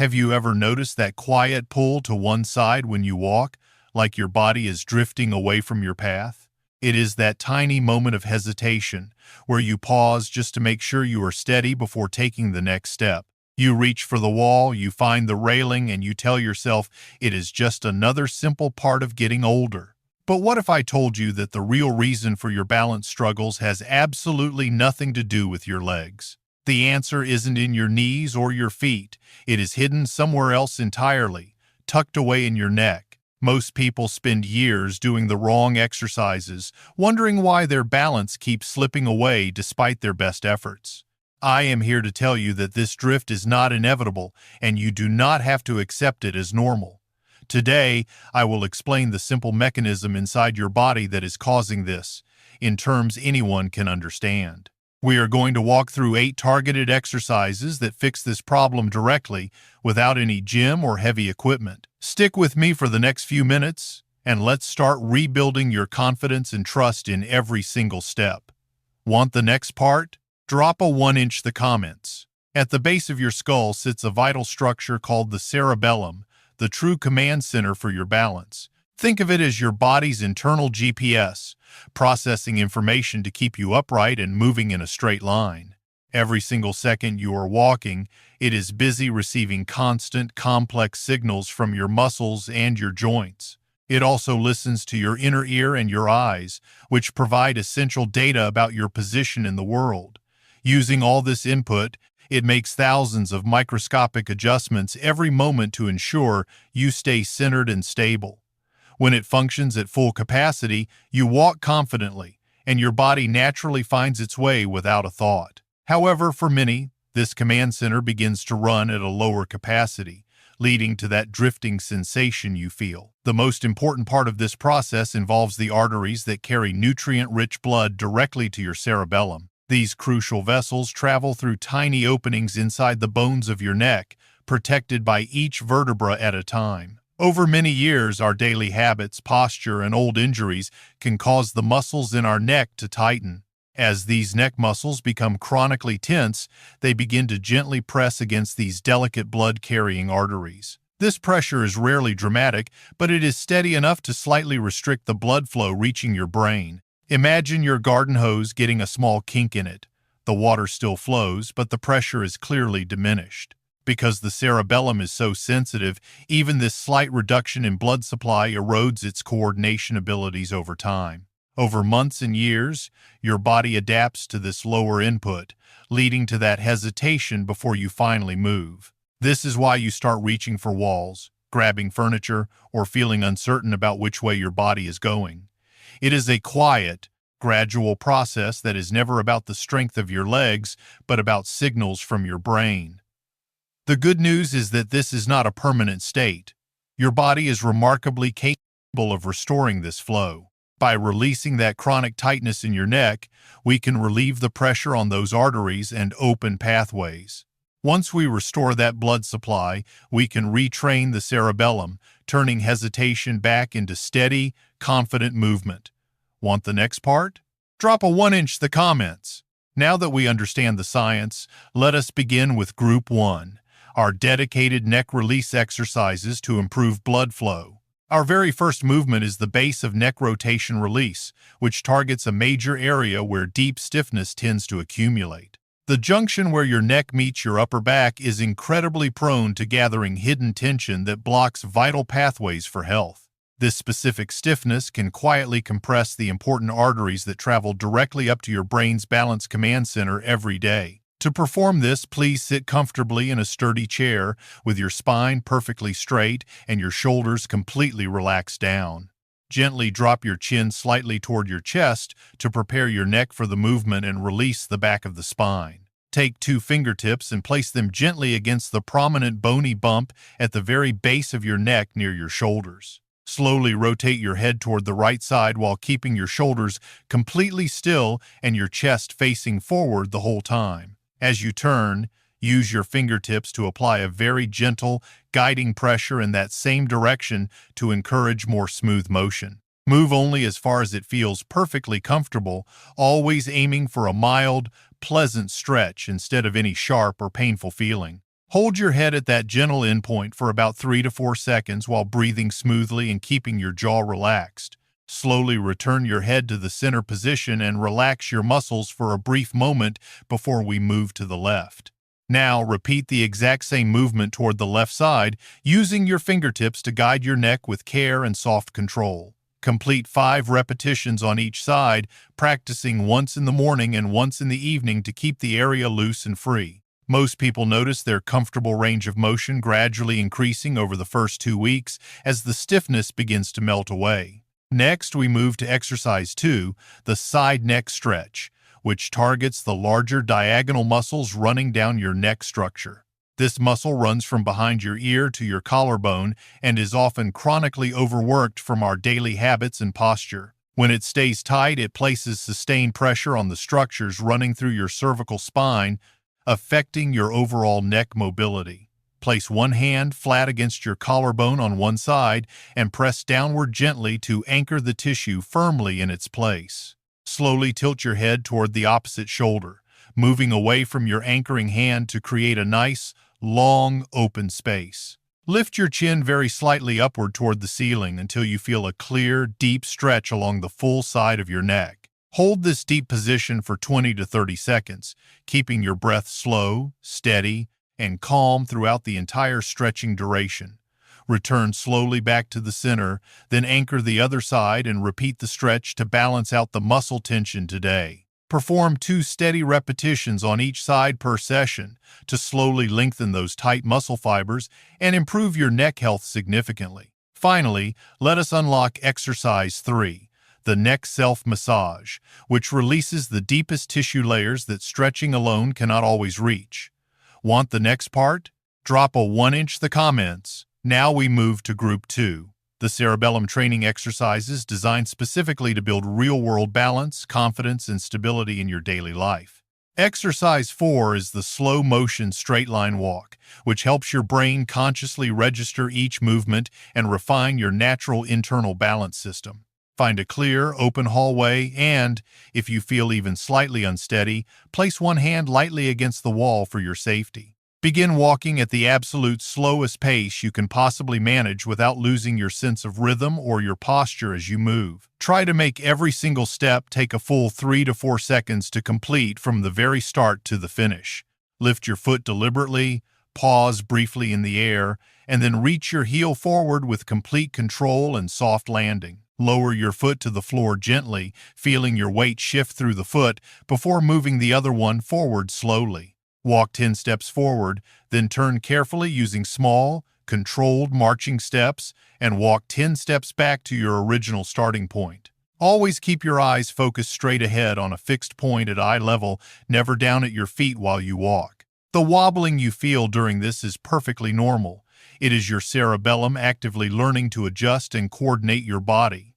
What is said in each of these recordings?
Have you ever noticed that quiet pull to one side when you walk, like your body is drifting away from your path? It is that tiny moment of hesitation where you pause just to make sure you are steady before taking the next step. You reach for the wall, you find the railing, and you tell yourself it is just another simple part of getting older. But what if I told you that the real reason for your balance struggles has absolutely nothing to do with your legs? The answer isn't in your knees or your feet. It is hidden somewhere else entirely, tucked away in your neck. Most people spend years doing the wrong exercises, wondering why their balance keeps slipping away despite their best efforts. I am here to tell you that this drift is not inevitable, and you do not have to accept it as normal. Today, I will explain the simple mechanism inside your body that is causing this, in terms anyone can understand. We are going to walk through 8 targeted exercises that fix this problem directly without any gym or heavy equipment. Stick with me for the next few minutes, and let's start rebuilding your confidence and trust in every single step. Want the next part? Drop a 1-inch the comments. At the base of your skull sits a vital structure called the cerebellum, the true command center for your balance. Think of it as your body's internal GPS, processing information to keep you upright and moving in a straight line. Every single second you are walking, it is busy receiving constant, complex signals from your muscles and your joints. It also listens to your inner ear and your eyes, which provide essential data about your position in the world. Using all this input, it makes thousands of microscopic adjustments every moment to ensure you stay centered and stable. When it functions at full capacity, you walk confidently, and your body naturally finds its way without a thought. However, for many, this command center begins to run at a lower capacity, leading to that drifting sensation you feel. The most important part of this process involves the arteries that carry nutrient-rich blood directly to your cerebellum. These crucial vessels travel through tiny openings inside the bones of your neck, protected by each vertebra at a time. Over many years, our daily habits, posture, and old injuries can cause the muscles in our neck to tighten. As these neck muscles become chronically tense, they begin to gently press against these delicate blood-carrying arteries. This pressure is rarely dramatic, but it is steady enough to slightly restrict the blood flow reaching your brain. Imagine your garden hose getting a small kink in it. The water still flows, but the pressure is clearly diminished. Because the cerebellum is so sensitive, even this slight reduction in blood supply erodes its coordination abilities over time. Over months and years, your body adapts to this lower input, leading to that hesitation before you finally move. This is why you start reaching for walls, grabbing furniture, or feeling uncertain about which way your body is going. It is a quiet, gradual process that is never about the strength of your legs, but about signals from your brain. The good news is that this is not a permanent state. Your body is remarkably capable of restoring this flow. By releasing that chronic tightness in your neck, we can relieve the pressure on those arteries and open pathways. Once we restore that blood supply, we can retrain the cerebellum, turning hesitation back into steady, confident movement. Want the next part? Drop a 1-inch the comments. Now that we understand the science, let us begin with Group 1, our dedicated neck release exercises to improve blood flow. Our very first movement is the base of neck rotation release, which targets a major area where deep stiffness tends to accumulate. The junction where your neck meets your upper back is incredibly prone to gathering hidden tension that blocks vital pathways for health. This specific stiffness can quietly compress the important arteries that travel directly up to your brain's balance command center every day. To perform this, please sit comfortably in a sturdy chair with your spine perfectly straight and your shoulders completely relaxed down. Gently drop your chin slightly toward your chest to prepare your neck for the movement and release the back of the spine. Take 2 fingertips and place them gently against the prominent bony bump at the very base of your neck near your shoulders. Slowly rotate your head toward the right side while keeping your shoulders completely still and your chest facing forward the whole time. As you turn, use your fingertips to apply a very gentle, guiding pressure in that same direction to encourage more smooth motion. Move only as far as it feels perfectly comfortable, always aiming for a mild, pleasant stretch instead of any sharp or painful feeling. Hold your head at that gentle endpoint for about 3 to 4 seconds while breathing smoothly and keeping your jaw relaxed. Slowly return your head to the center position and relax your muscles for a brief moment before we move to the left. Now, repeat the exact same movement toward the left side, using your fingertips to guide your neck with care and soft control. Complete 5 repetitions on each side, practicing once in the morning and once in the evening to keep the area loose and free. Most people notice their comfortable range of motion gradually increasing over the first 2 weeks as the stiffness begins to melt away. Next, we move to exercise 2, the side neck stretch, which targets the larger diagonal muscles running down your neck structure. This muscle runs from behind your ear to your collarbone and is often chronically overworked from our daily habits and posture. When it stays tight, it places sustained pressure on the structures running through your cervical spine, affecting your overall neck mobility. Place one hand flat against your collarbone on one side and press downward gently to anchor the tissue firmly in its place. Slowly tilt your head toward the opposite shoulder, moving away from your anchoring hand to create a nice, long, open space. Lift your chin very slightly upward toward the ceiling until you feel a clear, deep stretch along the full side of your neck. Hold this deep position for 20 to 30 seconds, keeping your breath slow, steady, and calm throughout the entire stretching duration. Return slowly back to the center, then anchor the other side and repeat the stretch to balance out the muscle tension today. Perform 2 steady repetitions on each side per session to slowly lengthen those tight muscle fibers and improve your neck health significantly. Finally, let us unlock exercise 3, the neck self-massage, which releases the deepest tissue layers that stretching alone cannot always reach. Want the next part? Drop a 1-inch the comments. Now we move to Group 2, the cerebellum training exercises designed specifically to build real-world balance, confidence, and stability in your daily life. Exercise 4 is the slow-motion straight-line walk, which helps your brain consciously register each movement and refine your natural internal balance system. Find a clear, open hallway and, if you feel even slightly unsteady, place one hand lightly against the wall for your safety. Begin walking at the absolute slowest pace you can possibly manage without losing your sense of rhythm or your posture as you move. Try to make every single step take a full 3 to 4 seconds to complete from the very start to the finish. Lift your foot deliberately, pause briefly in the air, and then reach your heel forward with complete control and soft landing. Lower your foot to the floor gently, feeling your weight shift through the foot before moving the other one forward slowly. Walk 10 steps forward, then turn carefully using small, controlled marching steps and walk 10 steps back to your original starting point. Always keep your eyes focused straight ahead on a fixed point at eye level, never down at your feet while you walk. The wobbling you feel during this is perfectly normal. It is your cerebellum actively learning to adjust and coordinate your body.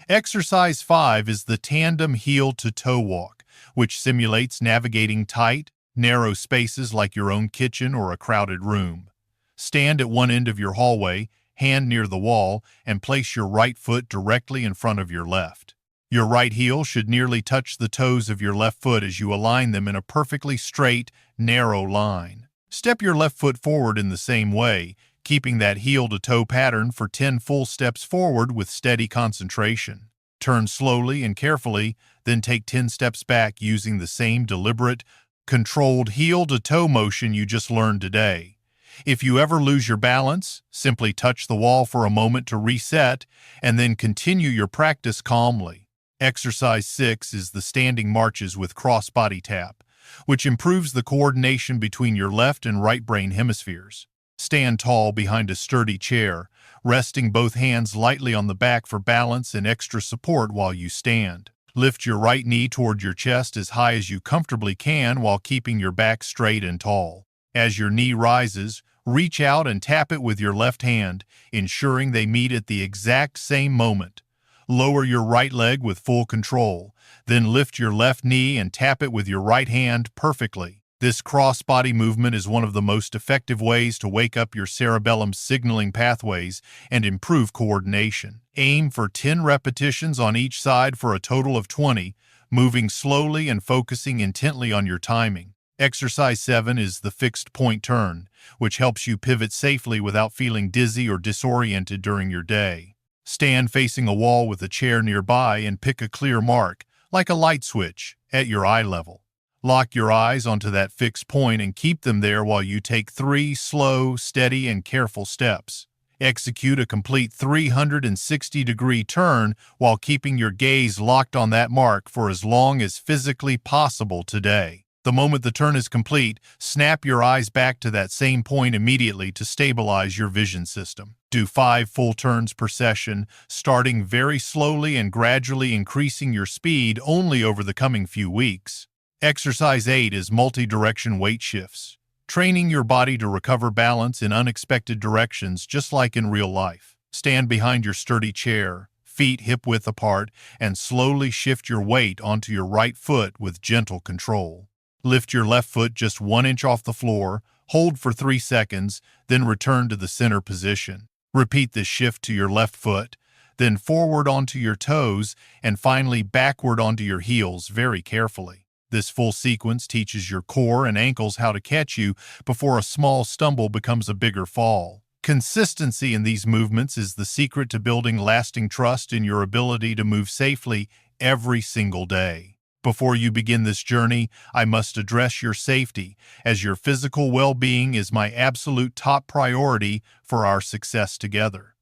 Exercise 5 is the tandem heel-to-toe walk, which simulates navigating tight, narrow spaces like your own kitchen or a crowded room. Stand at one end of your hallway, hand near the wall, and place your right foot directly in front of your left. Your right heel should nearly touch the toes of your left foot as you align them in a perfectly straight, narrow line. Step your left foot forward in the same way, keeping that heel-to-toe pattern for 10 full steps forward with steady concentration. Turn slowly and carefully, then take 10 steps back using the same deliberate, controlled heel-to-toe motion you just learned today. If you ever lose your balance, simply touch the wall for a moment to reset, and then continue your practice calmly. Exercise 6 is the standing marches with cross-body tap, which improves the coordination between your left and right brain hemispheres. Stand tall behind a sturdy chair, resting both hands lightly on the back for balance and extra support while you stand. Lift your right knee toward your chest as high as you comfortably can while keeping your back straight and tall. As your knee rises, reach out and tap it with your left hand, ensuring they meet at the exact same moment. Lower your right leg with full control, then lift your left knee and tap it with your right hand perfectly. This cross-body movement is one of the most effective ways to wake up your cerebellum's signaling pathways and improve coordination. Aim for 10 repetitions on each side for a total of 20, moving slowly and focusing intently on your timing. Exercise 7 is the fixed point turn, which helps you pivot safely without feeling dizzy or disoriented during your day. Stand facing a wall with a chair nearby and pick a clear mark, like a light switch, at your eye level. Lock your eyes onto that fixed point and keep them there while you take 3 slow, steady, and careful steps. Execute a complete 360-degree turn while keeping your gaze locked on that mark for as long as physically possible today. The moment the turn is complete, snap your eyes back to that same point immediately to stabilize your vision system. Do 5 full turns per session, starting very slowly and gradually increasing your speed only over the coming few weeks. Exercise 8 is multi-direction weight shifts, training your body to recover balance in unexpected directions just like in real life. Stand behind your sturdy chair, feet hip-width apart, and slowly shift your weight onto your right foot with gentle control. Lift your left foot just 1 inch off the floor, hold for 3 seconds, then return to the center position. Repeat this shift to your left foot, then forward onto your toes, and finally backward onto your heels very carefully. This full sequence teaches your core and ankles how to catch you before a small stumble becomes a bigger fall. Consistency in these movements is the secret to building lasting trust in your ability to move safely every single day. Before you begin this journey, I must address your safety, as your physical well-being is my absolute top priority for our success together.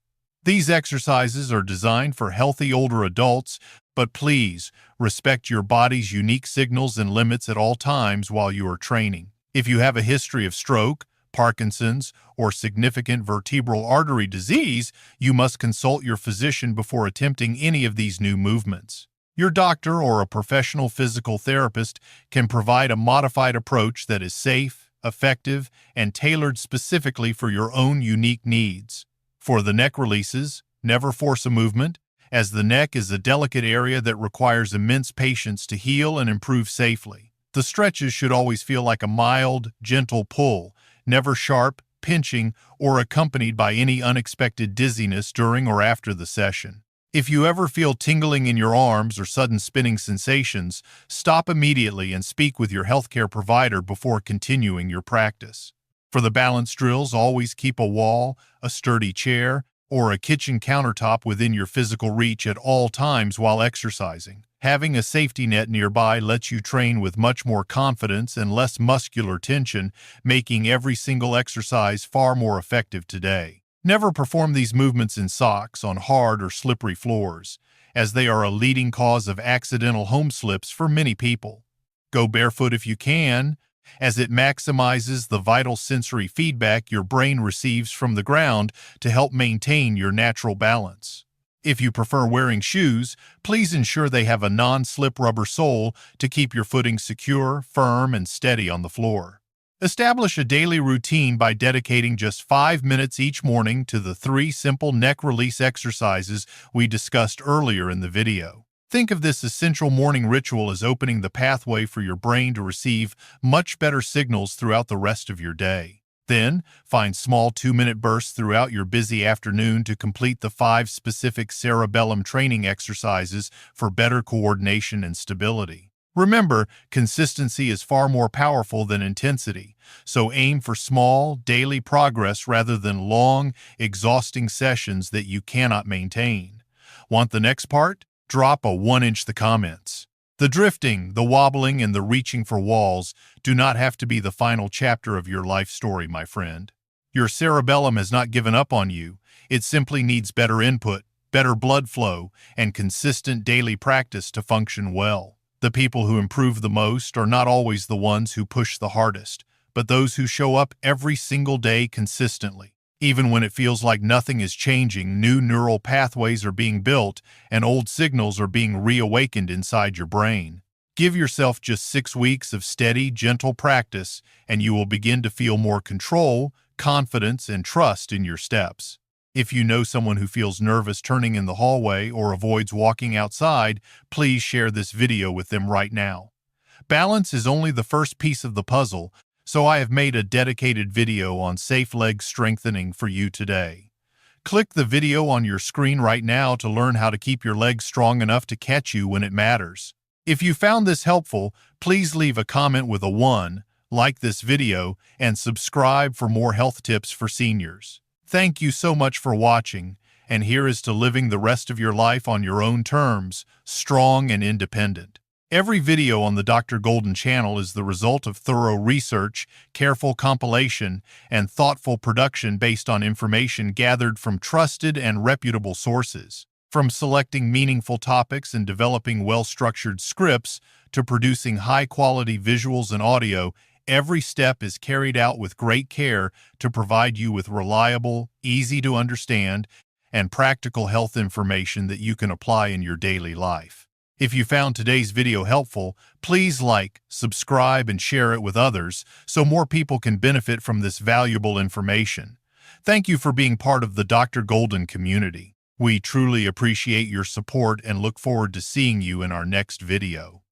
These exercises are designed for healthy older adults, but please respect your body's unique signals and limits at all times while you are training. If you have a history of stroke, Parkinson's, or significant vertebral artery disease, you must consult your physician before attempting any of these new movements. Your doctor or a professional physical therapist can provide a modified approach that is safe, effective, and tailored specifically for your own unique needs. For the neck releases, never force a movement, as the neck is a delicate area that requires immense patience to heal and improve safely. The stretches should always feel like a mild, gentle pull, never sharp, pinching, or accompanied by any unexpected dizziness during or after the session. If you ever feel tingling in your arms or sudden spinning sensations, stop immediately and speak with your healthcare provider before continuing your practice. For the balance drills, always keep a wall, a sturdy chair, or a kitchen countertop within your physical reach at all times while exercising. Having a safety net nearby lets you train with much more confidence and less muscular tension, making every single exercise far more effective today. Never perform these movements in socks on hard or slippery floors, as they are a leading cause of accidental home slips for many people. Go barefoot if you can, as it maximizes the vital sensory feedback your brain receives from the ground to help maintain your natural balance. If you prefer wearing shoes, please ensure they have a non-slip rubber sole to keep your footing secure, firm, and steady on the floor. Establish a daily routine by dedicating just 5 minutes each morning to the 3 simple neck release exercises we discussed earlier in the video. Think of this essential morning ritual as opening the pathway for your brain to receive much better signals throughout the rest of your day. Then, find small 2-minute bursts throughout your busy afternoon to complete the 5 specific cerebellum training exercises for better coordination and stability. Remember, consistency is far more powerful than intensity, so aim for small, daily progress rather than long, exhausting sessions that you cannot maintain. Want the next part? Drop a 1-inch the comments. The drifting, the wobbling, and the reaching for walls do not have to be the final chapter of your life story, my friend. Your cerebellum has not given up on you. It simply needs better input, better blood flow, and consistent daily practice to function well. The people who improve the most are not always the ones who push the hardest, but those who show up every single day consistently. Even when it feels like nothing is changing, new neural pathways are being built and old signals are being reawakened inside your brain. Give yourself just 6 weeks of steady, gentle practice, and you will begin to feel more control, confidence, and trust in your steps. If you know someone who feels nervous turning in the hallway or avoids walking outside, please share this video with them right now. Balance is only the first piece of the puzzle, so I have made a dedicated video on safe leg strengthening for you today. Click the video on your screen right now to learn how to keep your legs strong enough to catch you when it matters. If you found this helpful, please leave a comment with a 1, like this video, and subscribe for more health tips for seniors. Thank you so much for watching, and here is to living the rest of your life on your own terms, strong and independent. Every video on the Dr. Golden channel is the result of thorough research, careful compilation, and thoughtful production based on information gathered from trusted and reputable sources. From selecting meaningful topics and developing well-structured scripts to producing high-quality visuals and audio, every step is carried out with great care to provide you with reliable, easy-to-understand, and practical health information that you can apply in your daily life. If you found today's video helpful, please like, subscribe, and share it with others so more people can benefit from this valuable information. Thank you for being part of the Dr. Golden community. We truly appreciate your support and look forward to seeing you in our next video.